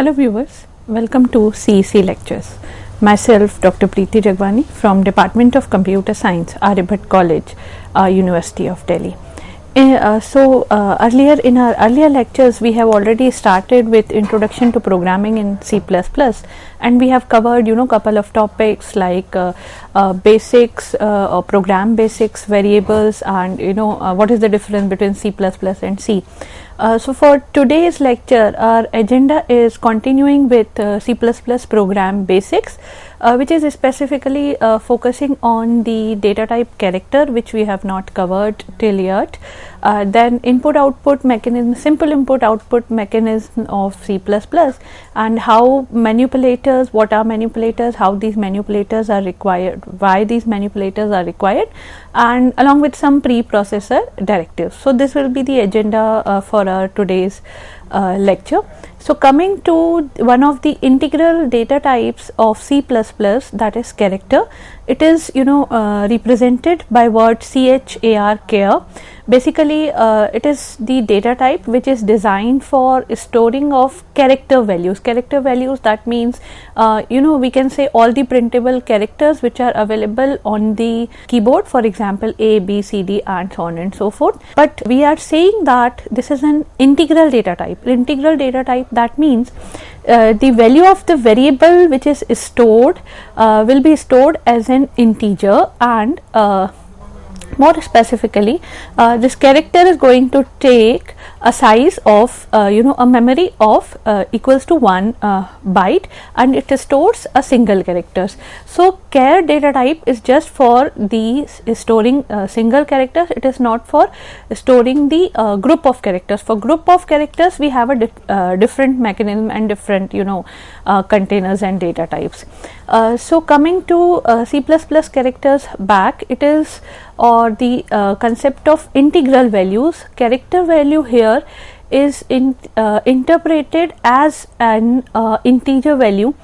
Hello viewers, welcome to CEC lectures. Myself Dr. Preeti Jagwani from Department of Computer Science, Aryabhatta College, University of Delhi. Earlier in our earlier lectures we have already started with introduction to programming in C++, and we have covered couple of topics like basics or program basics, variables, and what is the difference between C++ and C. So for today's lecture our agenda is continuing with C++ program basics, which is specifically focusing on the data type character, which we have not covered till yet. Then input output mechanism, simple input output mechanism of C++, and how manipulators, what are manipulators, how these manipulators are required, why these manipulators are required, and along with some preprocessor directives. So this will be the agenda for our today's lecture. So coming to one of the integral data types of C++, that is character, it is represented by word char. Basically it is the data type which is designed for storing of character values. Character values, that means we can say all the printable characters which are available on the keyboard, for example A, B, C, D, and so on and so forth. But we are saying that this is an integral data type. Integral data type, that means the value of the variable which is stored will be stored as an integer, and more specifically this character is going to take a size of a memory of equals to 1 byte, and it stores a single characters. So char data type is just for the storing single characters. It is not for storing the group of characters. For group of characters we have a different mechanism and different containers and data types. So coming to C++ characters back, it is the concept of integral values. Character value here is interpreted as an integer value,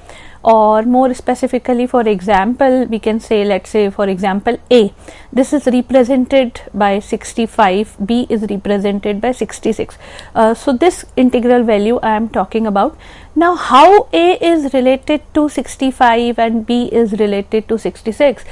or more specifically, for example, we can say, let's say for example A, this is represented by 65, B is represented by 66. So this integral value I am talking about. Now how A is related to 65 and B is related to 66?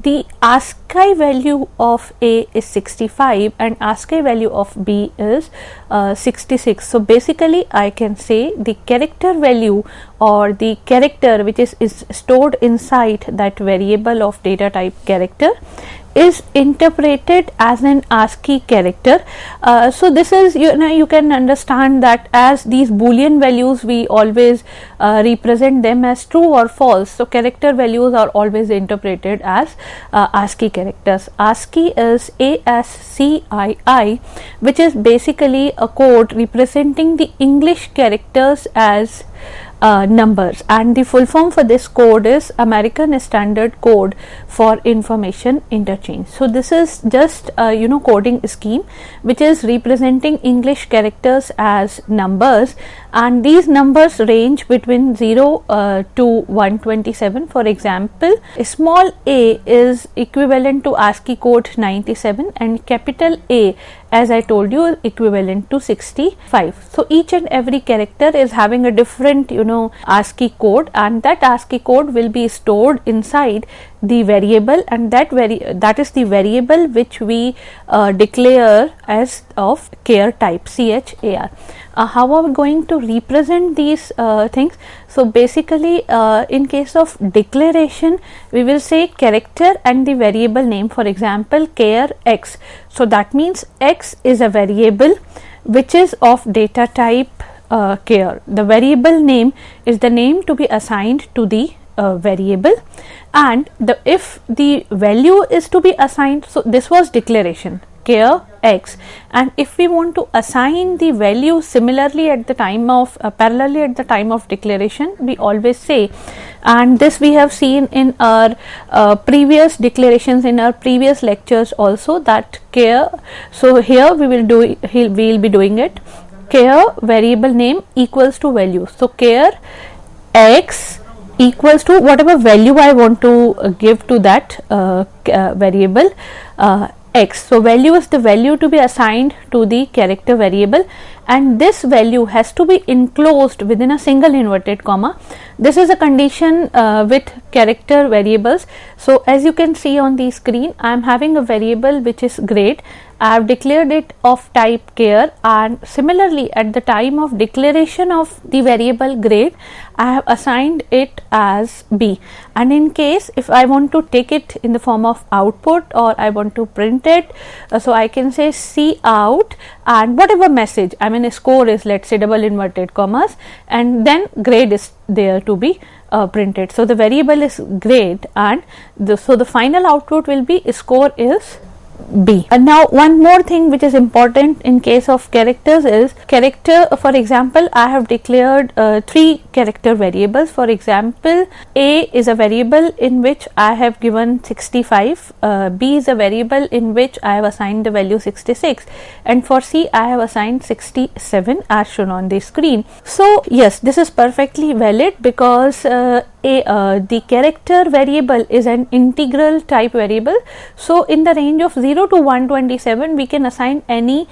The ASCII value of A is 65 and ASCII value of B is 66. So basically I can say the character value or the character which is stored inside that variable of data type character is interpreted as an ASCII character. So this is, you can understand that as these Boolean values we always represent them as true or false. So character values are always interpreted as ASCII characters. ASCII is ASCII, which is basically a code representing the English characters as numbers, and the full form for this code is American Standard Code for Information Interchange. So this is just coding scheme which is representing English characters as numbers, and these numbers range between 0 to 127. For example, small a is equivalent to ASCII code 97 and capital A, as I told you, equivalent to 65. So each and every character is having a different ASCII code, and that ASCII code will be stored inside the variable, and that is the variable which we declare as of char type, char. How are we going to represent these things? So basically in case of declaration we will say character and the variable name, for example char x. So that means x is a variable which is of data type char. The variable name is the name to be assigned to the variable, and if the value is to be assigned, so this was declaration char x, and if we want to assign the value similarly at the time of parallelly at the time of declaration, we always say, and this we have seen in our previous declarations in our previous lectures also, that char. So here we will be doing it char variable name equals to value. So char x equals to whatever value I want to give to that variable x. So value is the value to be assigned to the character variable, and this value has to be enclosed within a single inverted comma. This is a condition with character variables. So as you can see on the screen, I am having a variable which is grade. I have declared it of type char, and similarly at the time of declaration of the variable grade, I have assigned it as b. And in case if I want to take it in the form of output, or I want to print it, so I can say C out, and whatever message, I mean score is, let's say, double inverted commas, and then grade is there to be printed. So the variable is grade, and so the final output will be score is B. And now one more thing which is important in case of characters is character. For example, I have declared 3 character variables. For example, A is a variable in which I have given 65, B is a variable in which I have assigned the value 66, and for C I have assigned 67 as shown on the screen. So yes, this is perfectly valid because the character variable is an integral type variable. So in the range of 0 to 127 we can assign any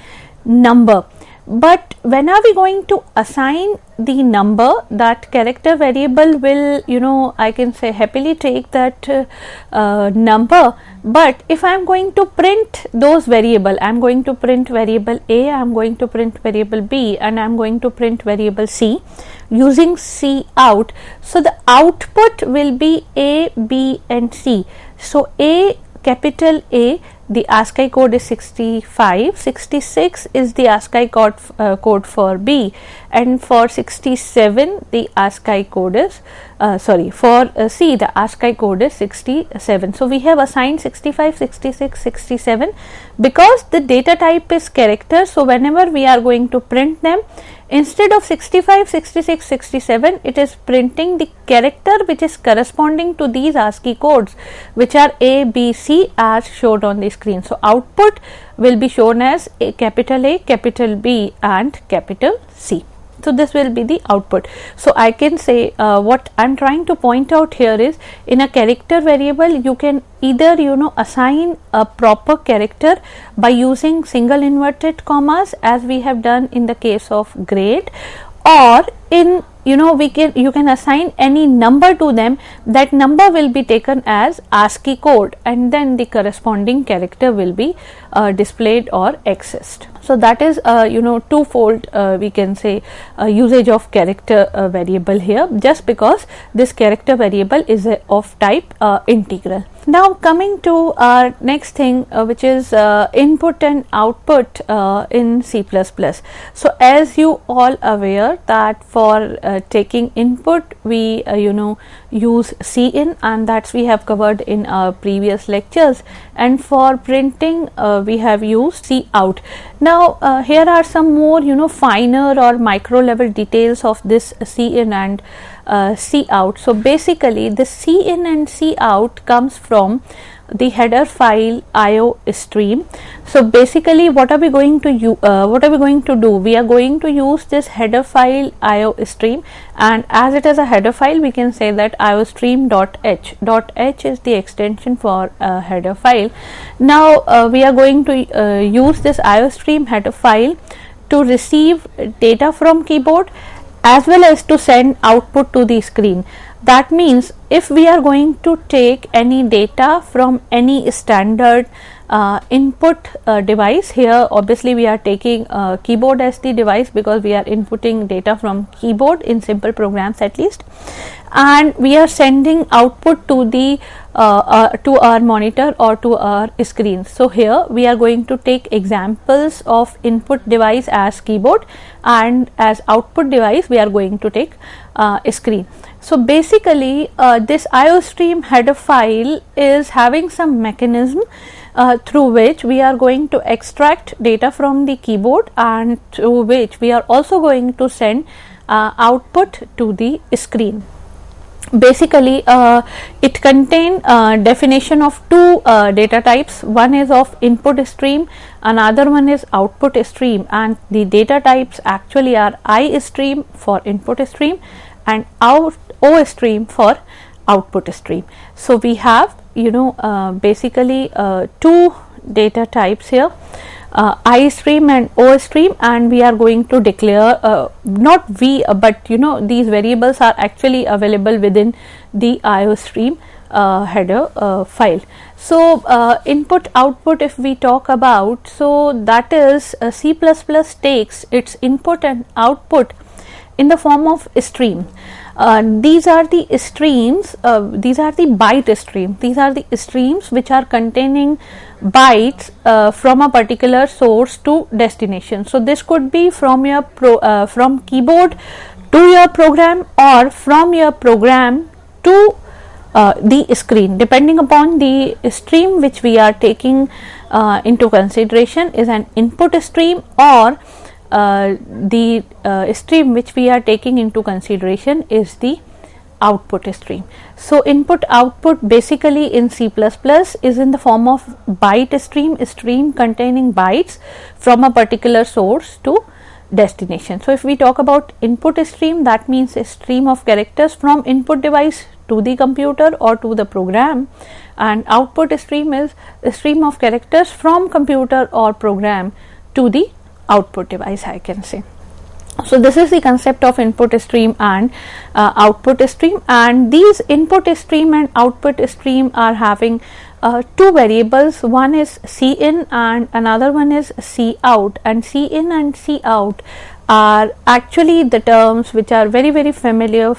number, but when are we going to assign the number? That character variable will, you know, I can say happily take that number. But if I am going to print those variable, I am going to print variable A, I am going to print variable B, and I am going to print variable C using C out. So the output will be A, B and C. So A, capital A, the ASCII code is 65, 66 is the ASCII code for B, and for 67 the ASCII code is for C the ASCII code is 67. So we have assigned 65, 66, 67 because the data type is character. So whenever we are going to print them, instead of 65, 66, 67, it is printing the character which is corresponding to these ASCII codes, which are A, B, C as shown on the screen. So output will be shown as A, capital B and capital C. So this will be the output. So I can say what I am trying to point out here is, in a character variable you can either, you know, assign a proper character by using single inverted commas as we have done in the case of grade, or in, you know, you can assign any number to them. That number will be taken as ASCII code, and then the corresponding character will be displayed or accessed. So that is you know, twofold we can say usage of character variable here, just because this character variable is of type integral. Now coming to our next thing which is input and output in C++. So as you all aware that for taking input we you know, use cin, and that's we have covered in our previous lectures, and for printing we have used cout. Now here are some more, you know, finer or micro level details of this cin and cout. So basically the cin and cout comes from the header file IO stream. So basically what are we going to do? We are going to use this header file IO stream, and as it is a header file we can say that iostream.h. .h is the extension for header file. Now we are going to use this iostream header file to receive data from keyboard as well as to send output to the screen. That means if we are going to take any data from any standard input device, here obviously we are taking keyboard as the device because we are inputting data from keyboard in simple programs at least, and we are sending output to the to our monitor or to our screen. So here we are going to take examples of input device as keyboard, and as output device we are going to take screen. So basically this iostream header file is having some mechanism through which we are going to extract data from the keyboard, and through which we are also going to send output to the screen. Basically it contains definition of two data types. One is of input stream, another one is output stream, and the data types actually are iStream for input stream and OStream for output stream. So we have, you know, basically two data types here, I stream and O stream, and we are going to declare not we but these variables are actually available within the IO stream header file. So input output, if we talk about, so that is C++ takes its input and output in the form of stream. These are the streams, these are the byte stream, these are the streams which are containing bytes from a particular source to destination. So this could be from your from keyboard to your program, or from your program to the screen, depending upon the stream which we are taking into consideration is an input stream, or the stream which we are taking into consideration is the output stream. So input output basically in C++ is in the form of byte stream containing bytes from a particular source to destination. So if we talk about input stream, that means a stream of characters from input device to the computer or to the program, and output stream is a stream of characters from computer or program to the output device, I can say. So this is the concept of input stream and output stream, and these input stream and output stream are having two variables. One is Cin and another one is Cout, and Cin and Cout are actually the terms which are very familiar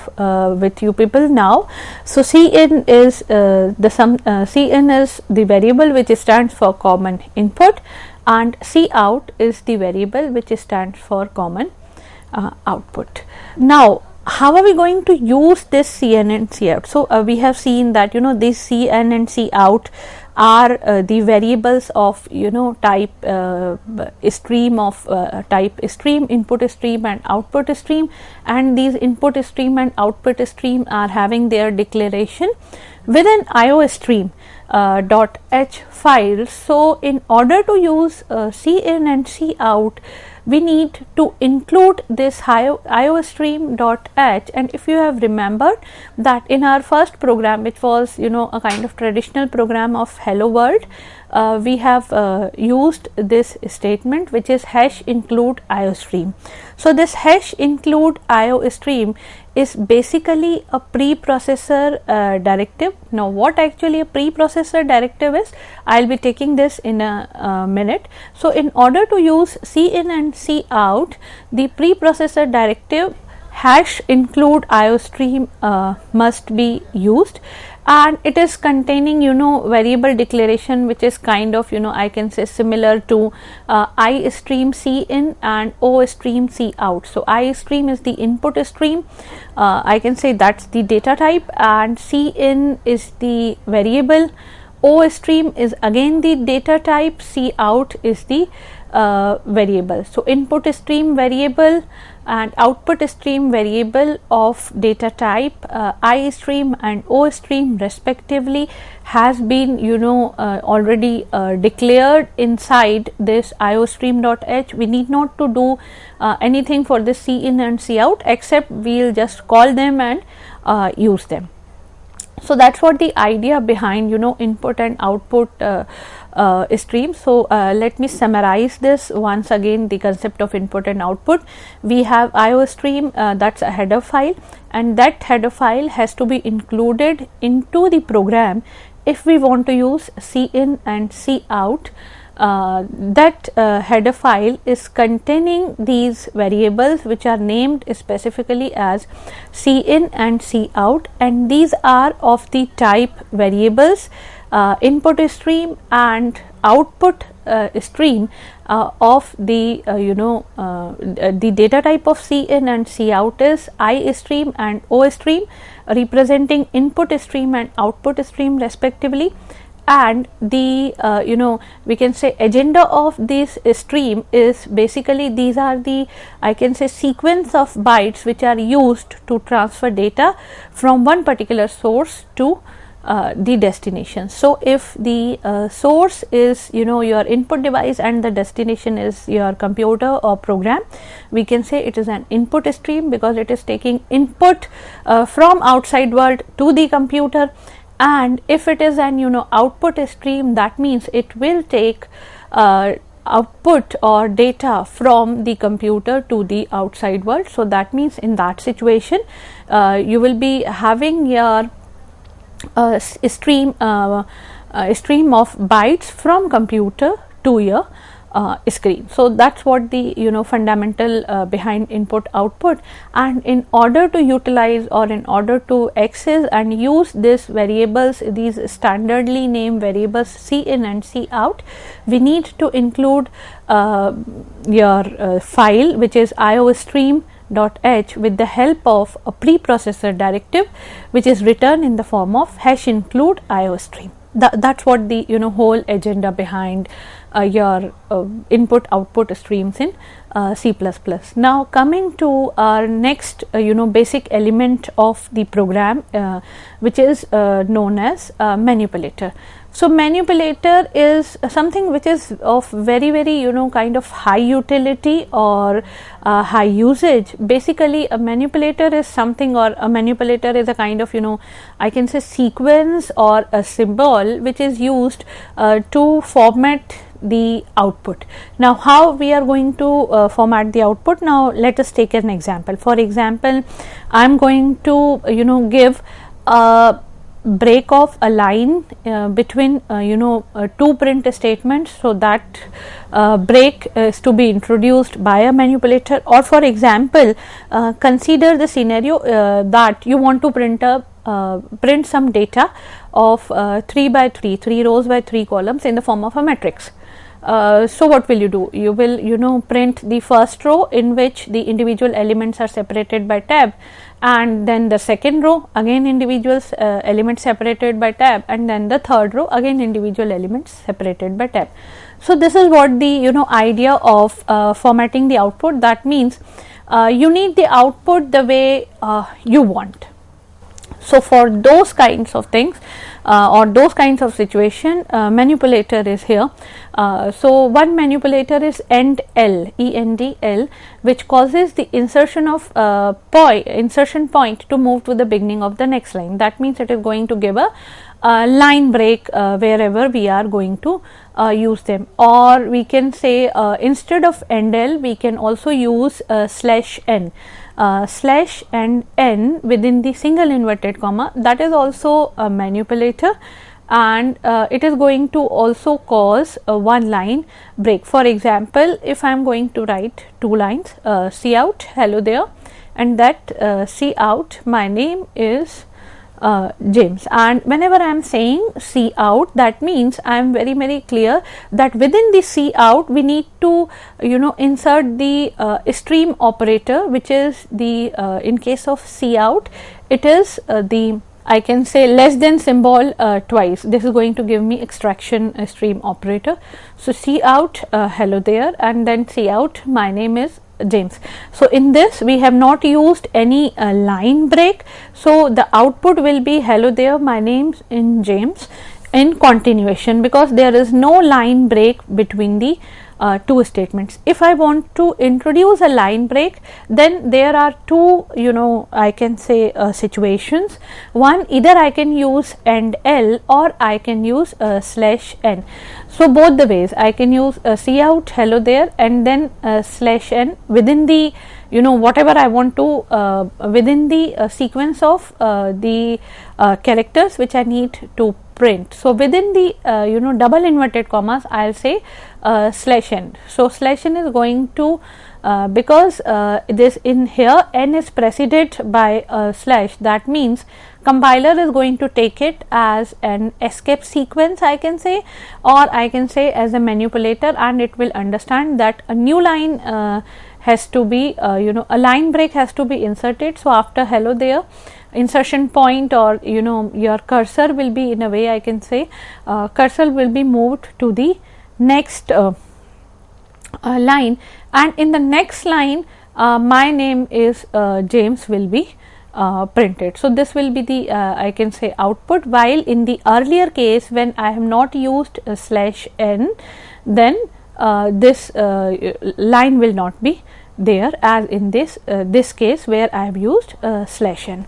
with you people now. So Cin is Cin is the variable which stands for common input, and Cout is the variable which stands for common output. Now how are we going to use this Cin and Cout? So we have seen that this Cin and Cout are the variables of type stream of type stream, input stream and output stream, and these input stream and output stream are having their declaration within IO stream .h file. So in order to use Cin and Cout, we need to include this IO stream.h. and if you have remembered that in our first program, which was a kind of traditional program of hello world, we have used this statement which is hash include IO stream. So this hash include IO stream is basically a preprocessor directive. Now what actually a preprocessor directive is, I will be taking this in a minute. So in order to use Cin and Cout, the preprocessor directive hash include IO stream must be used, and it is containing variable declaration which is kind of I can say similar to I stream Cin and O stream Cout. So I stream is the input stream, I can say that's the data type, and Cin is the variable, O stream is again the data type, Cout is the variable. So input stream variable and output stream variable of data type I stream and O stream respectively has been already declared inside this IO stream.h. We need not to do anything for this Cin and Cout, except we will just call them and use them. So that's what the idea behind input and output stream. So let me summarize this once again, the concept of input and output. We have IO stream, that's a header file, and that header file has to be included into the program if we want to use Cin and Cout. That header file is containing these variables which are named specifically as Cin and Cout, and these are of the type variables input stream and output stream of the the data type of Cin and Cout is I stream and O stream, representing input stream and output stream respectively. And the we can say agenda of this stream is basically these are the I can say sequence of bytes which are used to transfer data from one particular source to the destination. So if the source is your input device and the destination is your computer or program, we can say it is an input stream because it is taking input from outside world to the computer, and if it is an output stream, that means it will take output or data from the computer to the outside world. So that means in that situation you will be having your stream of bytes from computer to your screen. So that's what the fundamental behind input output. And in order to utilize or in order to access and use these variables, these standardly named variables C in and C out, we need to include your file, which is iostream.h, with the help of a preprocessor directive, which is written in the form of #include iostream. That's what the whole agenda behind your input output streams in C++. Now coming to our next basic element of the program, which is known as manipulator. So manipulator is something which is of very kind of high utility or high usage. Basically a manipulator is something, or a manipulator is a kind of I can say sequence or a symbol which is used to format the output. Now how we are going to format the output? Now let us take an example. For example, I am going to give a break of a line between two print statements. So that break is to be introduced by a manipulator. Or for example, consider the scenario that you want to print some data of 3 by 3 rows by 3 columns in the form of a matrix. So what will you do? You will print the first row in which the individual elements are separated by tab, and then the second row again individual elements separated by tab, and then the third row again individual elements separated by tab. So this is what the idea of formatting the output. That means you need the output the way you want. So for those kinds of things or those kinds of situation, manipulator is here. So one manipulator is ENDL, ENDL, which causes the insertion of insertion point to move to the beginning of the next line. That means it is going to give a line break wherever we are going to use them. Or we can say instead of ENDL, we can also use /n. Slash and n within the single inverted comma, that is also a manipulator, and it is going to also cause a one line break. For example, if I am going to write 2 lines, cout hello there, and that cout my name is James, and whenever I am saying cout, that means I am very clear that within the cout we need to insert the stream operator, which is the in case of cout it is the I can say less than symbol twice. This is going to give me extraction stream operator. So cout hello there, and then cout my name is James. So in this we have not used any line break. So the output will be hello there, my name's in James, in continuation, because there is no line break between the two statements. If I want to introduce a line break, then there are two I can say situations. One, either I can use ENDL or I can use /n. So both the ways I can use cout hello there and then /n within the whatever I want to within the sequence of the characters which I need to print. So within the double inverted commas I will say /n. So /n is going to because this in here n is preceded by a slash, that means compiler is going to take it as an escape sequence, I can say, or I can say as a manipulator, and it will understand that a new line has to be a line break has to be inserted. So after hello there, insertion point or your cursor will be, in a way I can say cursor will be moved to the next line, and in the next line my name is James will be printed. So this will be the I can say output, while in the earlier case when I have not used /n, then this line will not be there, as in this case where I have used /n.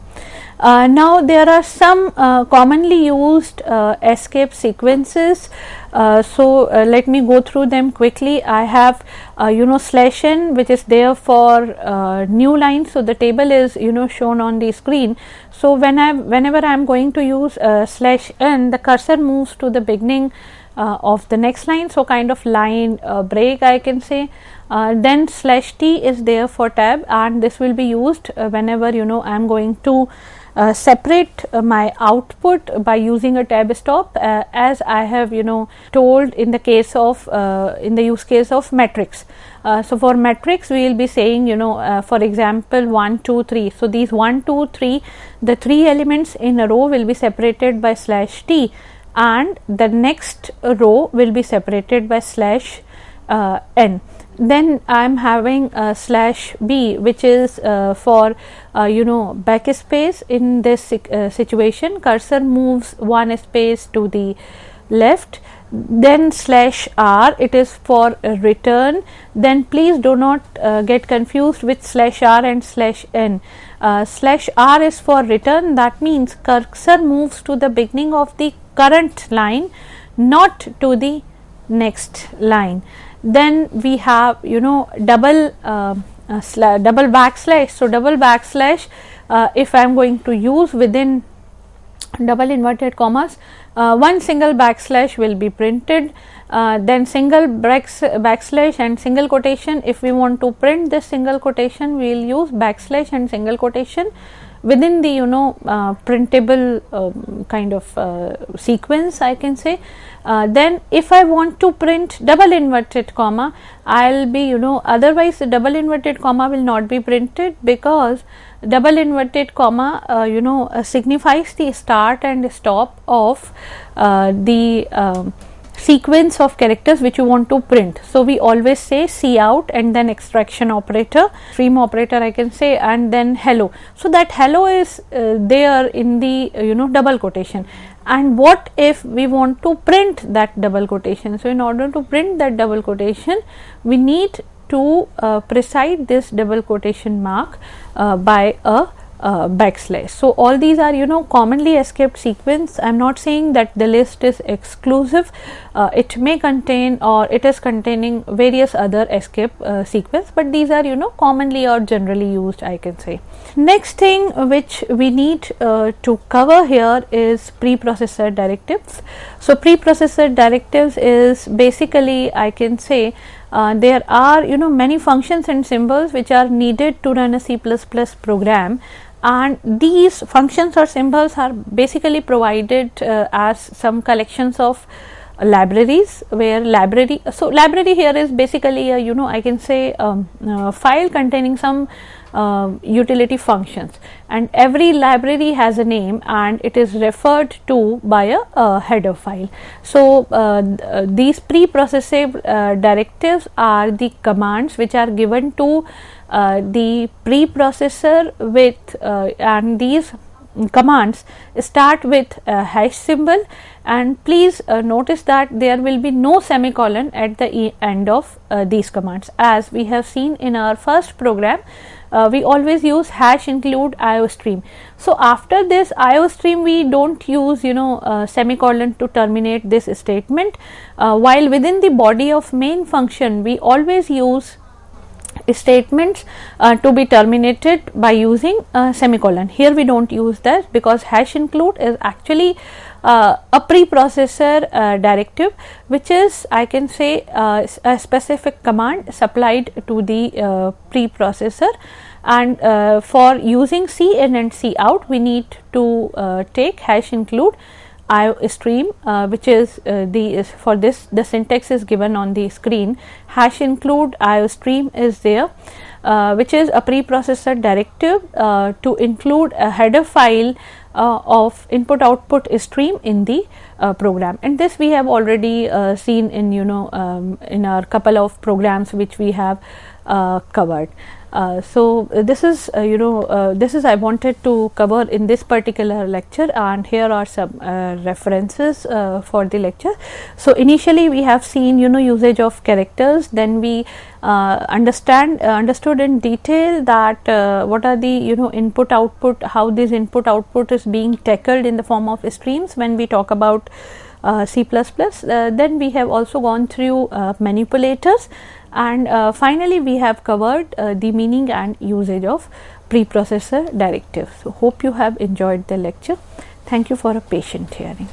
Now there are some commonly used escape sequences, so let me go through them quickly. I have /n, which is there for new lines. So the table is shown on the screen. So whenever I am going to use /n, the cursor moves to the beginning of the next line, so kind of line break, I can say. Then /t is there for tab, and this will be used whenever I am going to separate my output by using a tab stop, as I have told in the case of in the use case of matrix. So for matrix we will be saying for example 1 2 3. So these 1 2 3, the 3 elements in a row will be separated by /t, and the next row will be separated by /n. Then I am having /b, which is for backspace. In this situation, cursor moves one space to the left. Then /r, it is for return. Then please do not get confused with /r and /n. /r is for return. That means cursor moves to the beginning of the current line, not to the next line. Then we have double backslash. So double backslash, if I am going to use within double inverted commas, one single backslash will be printed. Then single backslash and single quotation. If we want to print this single quotation, we will use backslash and single quotation within the printable kind of sequence, I can say. Then if I want to print double inverted comma, I will be otherwise the double inverted comma will not be printed, because double inverted comma signifies the start and stop of the sequence of characters which you want to print. So we always say cout and then extraction operator, stream operator, I can say, and then hello. So that hello is there in the double quotation. And what if we want to print that double quotation? So in order to print that double quotation, we need to precede this double quotation mark by a backslash. So all these are commonly escaped sequence. I am not saying that the list is exclusive. It may contain, or it is containing various other escape sequence, but these are commonly or generally used, I can say. Next thing which we need to cover here is preprocessor directives. So preprocessor directives is basically, I can say, there are many functions and symbols which are needed to run a C++ program, and these functions or symbols are basically provided as some collections of libraries, where library here is basically a I can say file containing some utility functions, and every library has a name and it is referred to by a header file. So these preprocessor directives are the commands which are given to the preprocessor with and these commands start with a hash symbol, and please notice that there will be no semicolon at the end of these commands. As we have seen in our first program, we always use hash include IOStream. So after this IOStream, we don't use semicolon to terminate this statement, while within the body of main function we always use statements to be terminated by using semicolon. Here we don't use that, because hash include is actually a preprocessor directive, which is, I can say, a specific command supplied to the preprocessor, and for using cin and cout we need to take hash include IOStream, which is for this the syntax is given on the screen. Hash include IOStream is there, which is a preprocessor directive to include a header file of input output stream in the program, and this we have already seen in in our couple of programs which we have covered. This is this is I wanted to cover in this particular lecture, and here are some references for the lecture. So initially we have seen usage of characters, then we understood in detail that what are the input output, how this input output is being tackled in the form of streams when we talk about C++. Then we have also gone through manipulators, and finally we have covered the meaning and usage of preprocessor directives. So hope you have enjoyed the lecture. Thank you for a patient hearing.